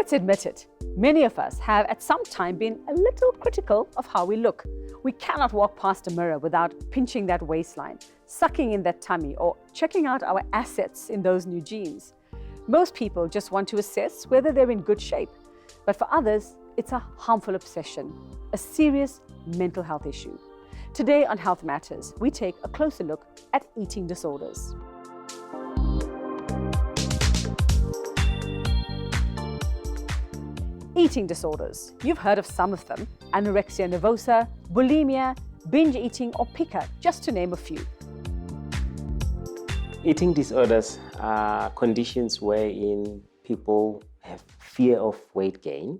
Let's admit it, many of us have at some time been a little critical of how we look. We cannot walk past a mirror without pinching that waistline, sucking in that tummy, or checking out our assets in those new jeans. Most people just want to assess whether they're in good shape, but for others, it's a harmful obsession, a serious mental health issue. Today on Health Matters, we take a closer look at eating disorders. Eating disorders. You've heard of some of them: anorexia nervosa, bulimia, binge eating, or pica, just to name a few. Eating disorders are conditions wherein people have fear of weight gain,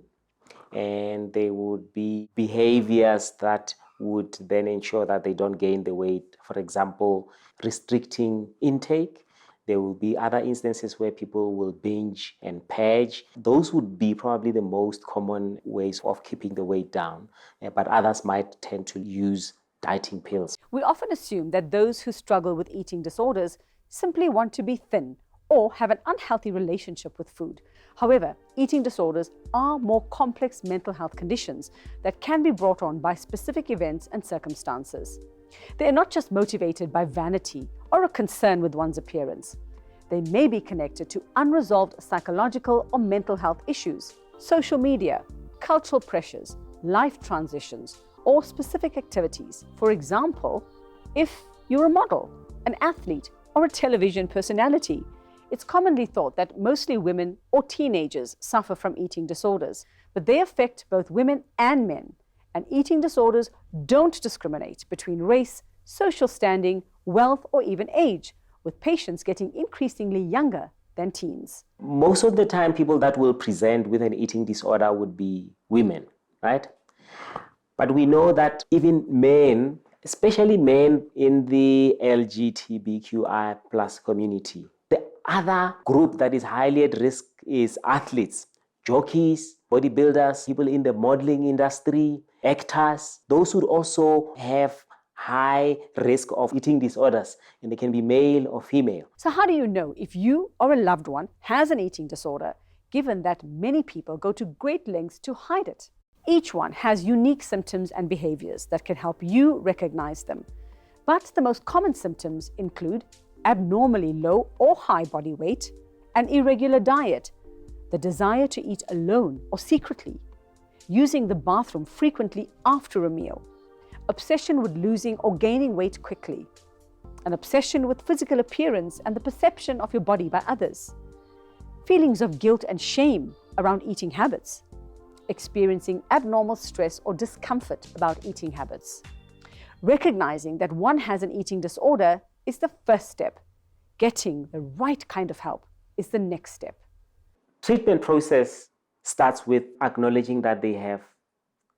and there would be behaviors that would then ensure that they don't gain the weight. For example, restricting intake. There will be other instances where people will binge and purge. Those would be probably the most common ways of keeping the weight down, but others might tend to use dieting pills. We often assume that those who struggle with eating disorders simply want to be thin or have an unhealthy relationship with food. However, eating disorders are more complex mental health conditions that can be brought on by specific events and circumstances. They are not just motivated by vanity or a concern with one's appearance. They may be connected to unresolved psychological or mental health issues, social media, cultural pressures, life transitions, or specific activities. For example, if you're a model, an athlete, or a television personality, it's commonly thought that mostly women or teenagers suffer from eating disorders, but they affect both women and men. And eating disorders don't discriminate between race, social standing, wealth, or even age, with patients getting increasingly younger than teens. Most of the time, people that will present with an eating disorder would be women, right? But we know that even men, especially men in the LGBTQI plus community, the other group that is highly at risk is athletes, jockeys, bodybuilders, people in the modeling industry, actors. Those would also have high risk of eating disorders, and they can be male or female. So how do you know if you or a loved one has an eating disorder, given that many people go to great lengths to hide it? Each one has unique symptoms and behaviors that can help you recognize them. But the most common symptoms include abnormally low or high body weight, an irregular diet, the desire to eat alone or secretly, using the bathroom frequently after a meal, obsession with losing or gaining weight quickly, an obsession with physical appearance and the perception of your body by others, feelings of guilt and shame around eating habits, experiencing abnormal stress or discomfort about eating habits. Recognizing that one has an eating disorder is the first step. Getting the right kind of help is the next step. Treatment process starts with acknowledging that they have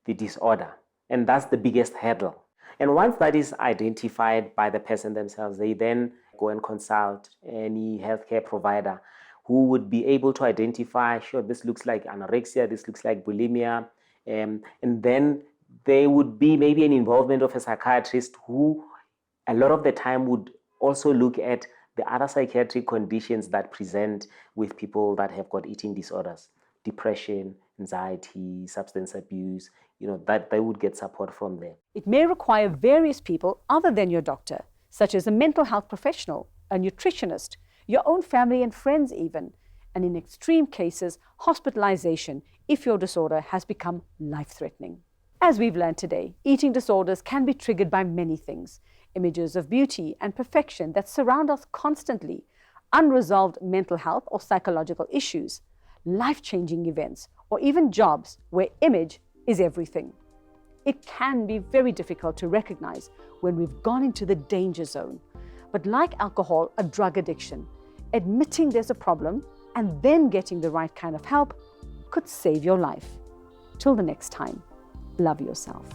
the disorder, and that's the biggest hurdle. And once that is identified by the person themselves, they then go and consult any healthcare provider who would be able to identify, sure, this looks like anorexia, this looks like bulimia, and then there would be maybe an involvement of a psychiatrist who a lot of the time would also look at the other psychiatric conditions that present with people that have got eating disorders: depression, anxiety, substance abuse, that they would get support from there. It may require various people other than your doctor, such as a mental health professional, a nutritionist, your own family and friends even, and in extreme cases, hospitalization if your disorder has become life-threatening. As we've learned today, eating disorders can be triggered by many things: images of beauty and perfection that surround us constantly, unresolved mental health or psychological issues, life-changing events, or even jobs where image is everything. It can be very difficult to recognize when we've gone into the danger zone. But like alcohol or drug addiction, admitting there's a problem and then getting the right kind of help could save your life. Till the next time, love yourself.